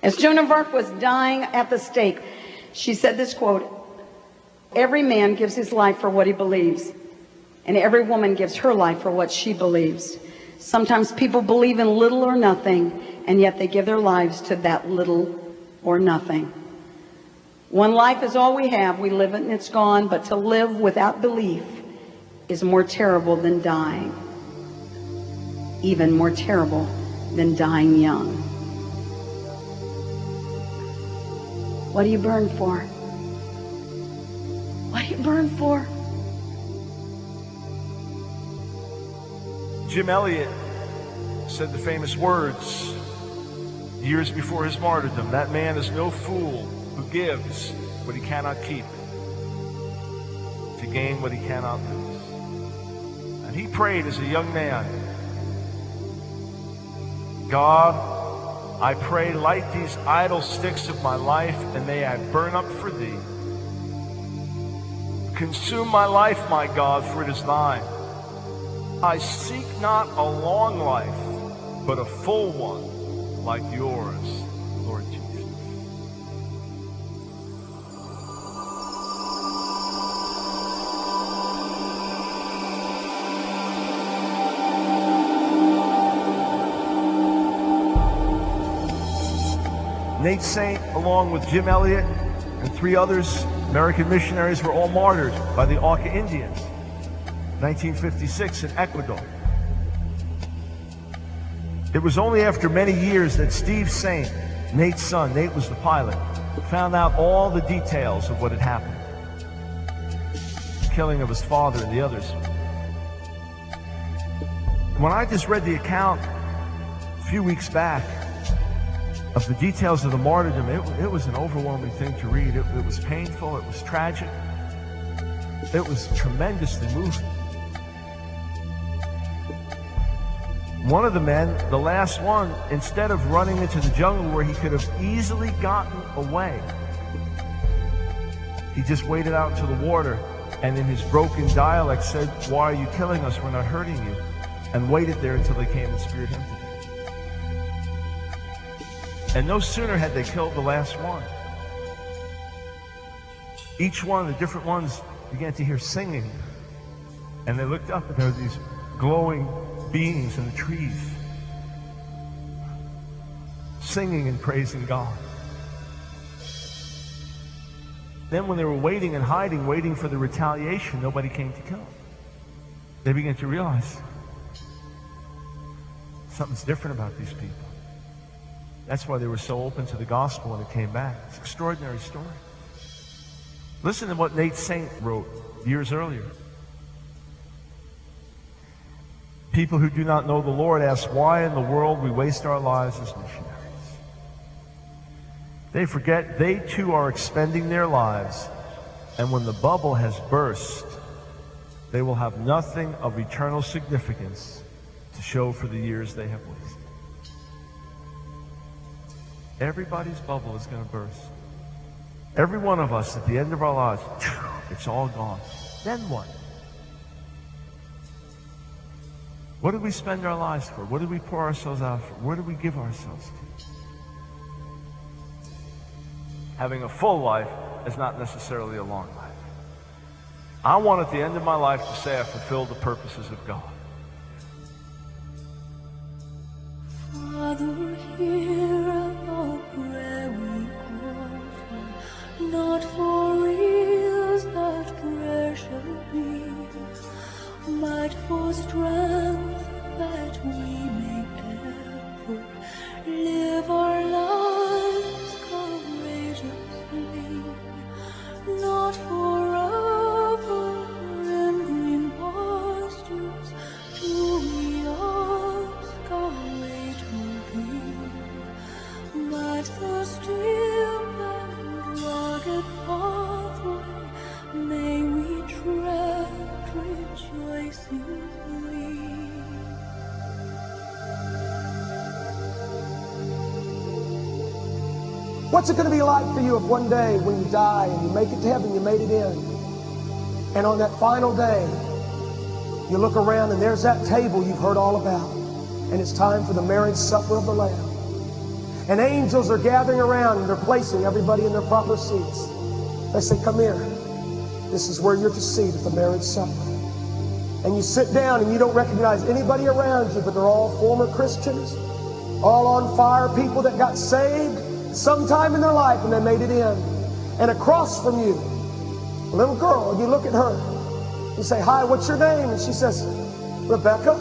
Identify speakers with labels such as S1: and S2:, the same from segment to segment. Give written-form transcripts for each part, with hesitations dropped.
S1: As Joan of Arc was dying at the stake, she said this quote, "Every man gives his life for what he believes, and every woman gives her life for what she believes. Sometimes people believe in little or nothing, and yet they give their lives to that little or nothing. One life is all we have. We live it and it's gone, but to live without belief is more terrible than dying, even more terrible than dying young." What do you burn for? What do you burn for?
S2: Jim Elliot said the famous words years before his martyrdom, "That man is no fool who gives what he cannot keep to gain what he cannot lose." And he prayed as a young man, "God, I pray, light these idle sticks of my life, and may I burn up for thee. Consume my life, my God, for it is thine. I seek not a long life, but a full one like yours, Lord Jesus." Nate Saint, along with Jim Elliot and 3 others, American missionaries, were all martyred by the Auca Indians, 1956 in Ecuador. It was only after many years that Steve Saint, Nate's son, Nate was the pilot, found out all the details of what had happened. The killing of his father and the others. When I just read the account a few weeks back of the details of the martyrdom, it was an overwhelming thing to read. It was painful, it was tragic, it was tremendously moving. One of the men, the last one, instead of running into the jungle where he could have easily gotten away, he just waded out into the water and in his broken dialect said, "Why are you killing us? We're not hurting you," and waited there until they came and speared him to death. And no sooner had they killed the last one, each one, the different ones, began to hear singing. And they looked up and there were these glowing beings in the trees, singing and praising God. Then when they were waiting and hiding, waiting for the retaliation, nobody came to kill them. They began to realize something's different about these people. That's why they were so open to the gospel when it came back. It's an extraordinary story. Listen to what Nate Saint wrote years earlier. People who do not know the Lord ask why in the world we waste our lives as missionaries. They forget they too are expending their lives, and when the bubble has burst, they will have nothing of eternal significance to show for the years they have wasted. Everybody's bubble is going to burst. Every one of us at the end of our lives, it's all gone. Then what? What did we spend our lives for? What did we pour ourselves out for? Where did we give ourselves to? Having a full life is not necessarily a long life. I want at the end of my life to say I fulfilled the purposes of God.
S3: Father, hear our prayer we offer, not for ease that prayer shall be, but for strength that we may ever live our lives courageously, not forever in green pastures do we ask our way to be, but the steep and rugged pathway may we tread rejoicingly.
S4: What's it going to be like for you if one day when you die and you make it to heaven, you made it in, and on that final day, you look around and there's that table you've heard all about, and it's time for the marriage supper of the Lamb. And angels are gathering around and they're placing everybody in their proper seats. They say, come here. This is where you're to seat at the marriage supper. And you sit down and you don't recognize anybody around you, but they're all former Christians, all on fire, people that got saved sometime in their life and they made it in. And across from you, a little girl, and you look at her. You say, hi, what's your name? And she says, Rebecca.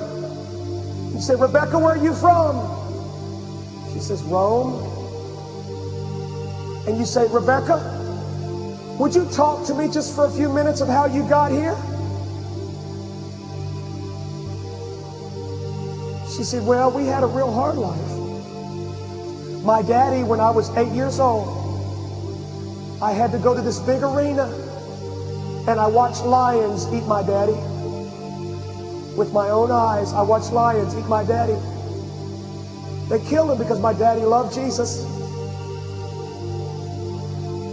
S4: You say, Rebecca, where are you from? She says, Rome. And you say, Rebecca, would you talk to me just for a few minutes of how you got here? She said, well, we had a real hard life. My daddy, when I was 8 years old, I had to go to this big arena and I watched lions eat my daddy. With my own eyes, I watched lions eat my daddy. They killed him because my daddy loved Jesus.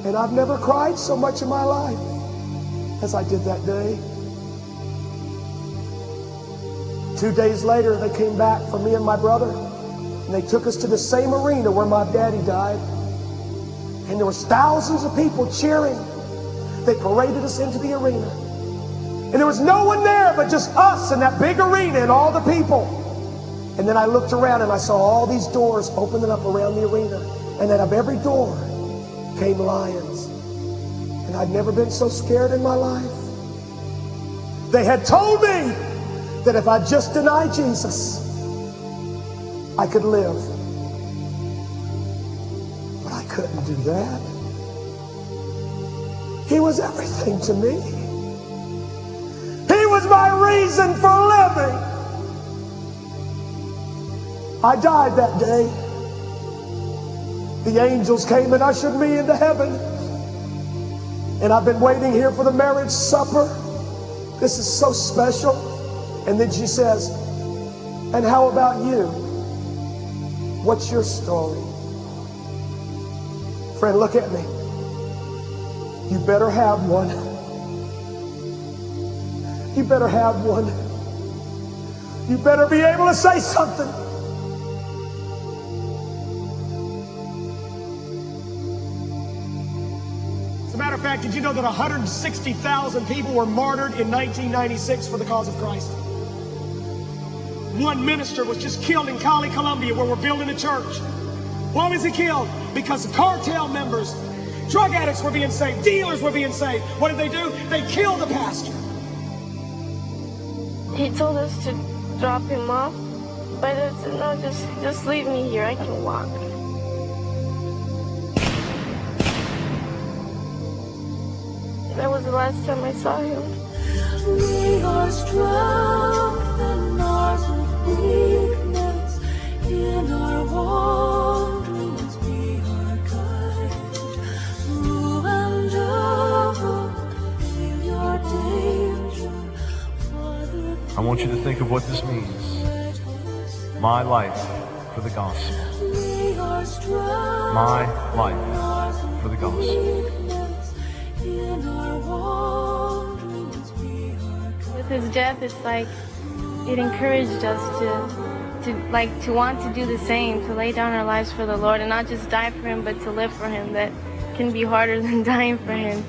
S4: And I've never cried so much in my life as I did that day. 2 days later, they came back for me and my brother, and they took us to the same arena where my daddy died. And there was thousands of people cheering. They paraded us into the arena. And there was no one there but just us in that big arena and all the people. And then I looked around and I saw all these doors opening up around the arena. And out of every door came lions. And I'd never been so scared in my life. They had told me that if I just denied Jesus, I could live. But I couldn't do that. He was everything to me. He was my reason for living. I died that day. The angels came and ushered me into heaven. And I've been waiting here for the marriage supper. This is so special. And then she says, and how about you? What's your story? Friend, look at me. You better have one. You better have one. You better be able to say something. As a matter of fact, did you know that 160,000 people were martyred in 1996 for the cause of Christ? One minister was just killed in Cali, Colombia, where we're building a church. Why was he killed? Because the cartel members, drug addicts were being saved, dealers were being saved. What did they do? They killed the pastor.
S5: He told us to drop him off, but I said, no, just leave me here. I can walk. That was the last time I saw him.
S3: We are strengthened of weakness in our wanderings. Be our guide through and over your danger. Father,
S2: I want you to think of what this means. My life for the gospel. My life for the gospel.
S5: With his death, it's like it encouraged us to want to do the same, to lay down our lives for the Lord and not just die for him, but to live for him. That can be harder than dying for him.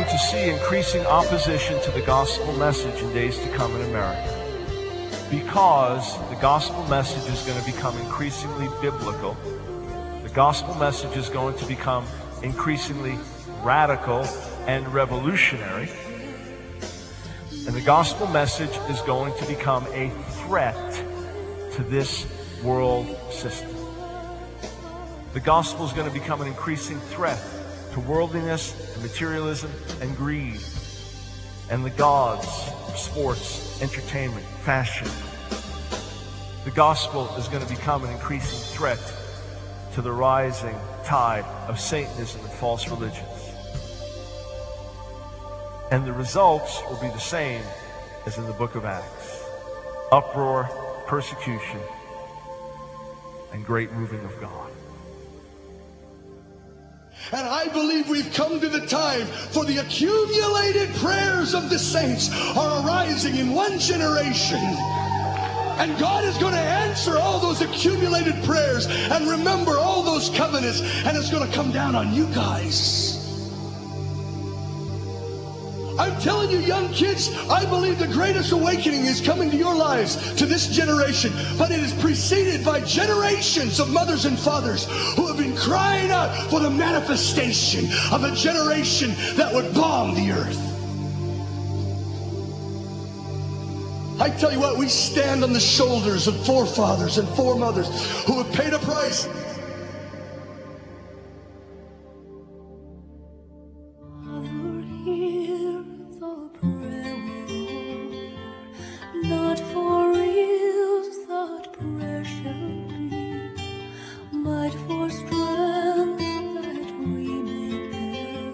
S2: To see increasing opposition to the gospel message in days to come in America, because the gospel message is going to become increasingly biblical. The gospel message is going to become increasingly radical and revolutionary, and the gospel message is going to become a threat to this world system. The gospel is going to become an increasing threat to worldliness, and materialism, and greed. and the gods of sports, entertainment, fashion. The gospel is going to become an increasing threat to the rising tide of Satanism and false religions. And the results will be the same as in the book of Acts. Uproar, persecution, and great moving of God.
S6: And I believe we've come to the time for the accumulated prayers of the saints are arising in one generation. And God is going to answer all those accumulated prayers and remember all those covenants, and it's going to come down on you guys. I'm telling you, young kids, I believe the greatest awakening is coming to your lives, to this generation. But it is preceded by generations of mothers and fathers who have been crying out for the manifestation of a generation that would bomb the earth. I tell you what, we stand on the shoulders of forefathers and foremothers who have paid a price.
S3: Not for ills that pressure be, but for strength that we may bear.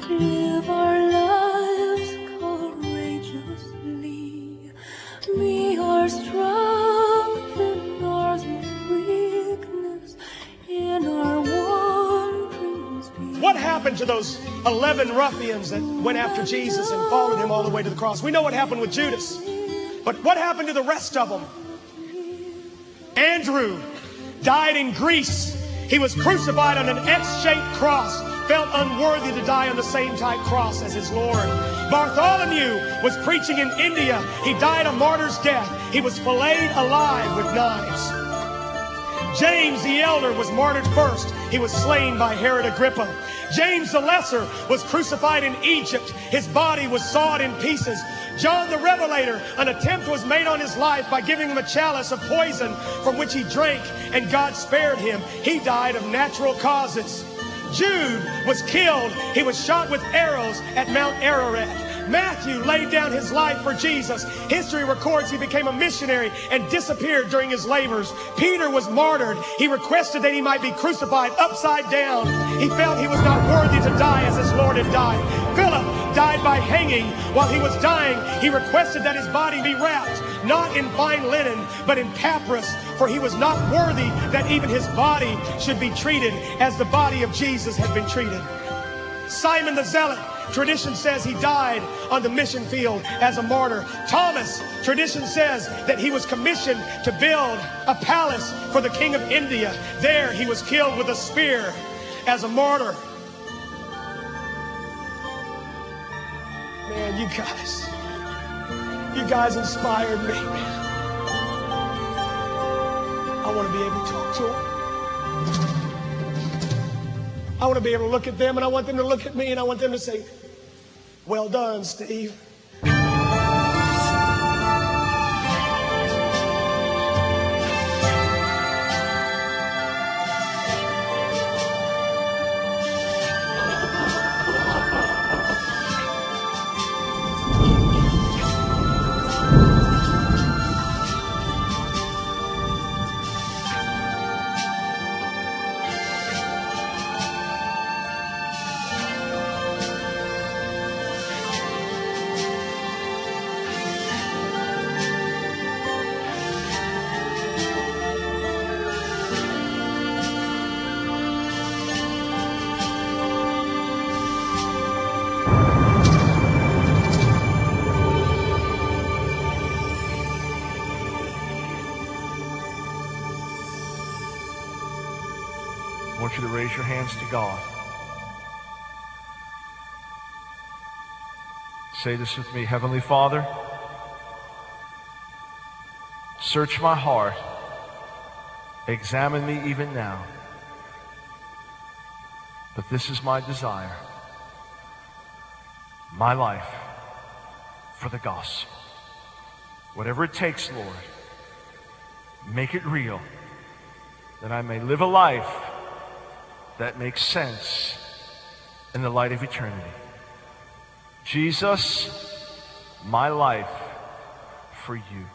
S3: Live our lives courageously, be our strength in hours of weakness, in our wanderings.
S4: What happened to those 11 ruffians that went after Jesus and followed him all the way to the cross? We know what happened with Judas. But what happened to the rest of them? Andrew died in Greece. He was crucified on an X-shaped cross, felt unworthy to die on the same type cross as his Lord. Bartholomew was preaching in India. He died a martyr's death. He was filleted alive with knives. James the elder was martyred first. He was slain by Herod Agrippa. James the lesser was crucified in Egypt. His body was sawed in pieces. John the Revelator, an attempt was made on his life by giving him a chalice of poison from which he drank, and God spared him. He died of natural causes. Jude was killed. He was shot with arrows at Mount Ararat. Matthew laid down his life for Jesus. History records he became a missionary and disappeared during his labors. Peter was martyred. He requested that he might be crucified upside down. He felt he was not worthy to die as his Lord had died. Philip died by hanging. While he was dying, he requested that his body be wrapped, not in fine linen, but in papyrus, for he was not worthy that even his body should be treated as the body of Jesus had been treated. Simon the Zealot, tradition says he died on the mission field as a martyr. Thomas, tradition says that he was commissioned to build a palace for the king of India. There he was killed with a spear as a martyr. Man, you guys inspired me, man. I want to be able to talk to them. I want to be able to look at them, and I want them to look at me, and I want them to say, well done, Steve.
S2: I want you to raise your hands to God. Say this with me. Heavenly Father, search my heart. Examine me even now. But this is my desire, my life for the gospel. Whatever it takes, Lord, make it real, that I may live a life that makes sense in the light of eternity. Jesus, my life for you.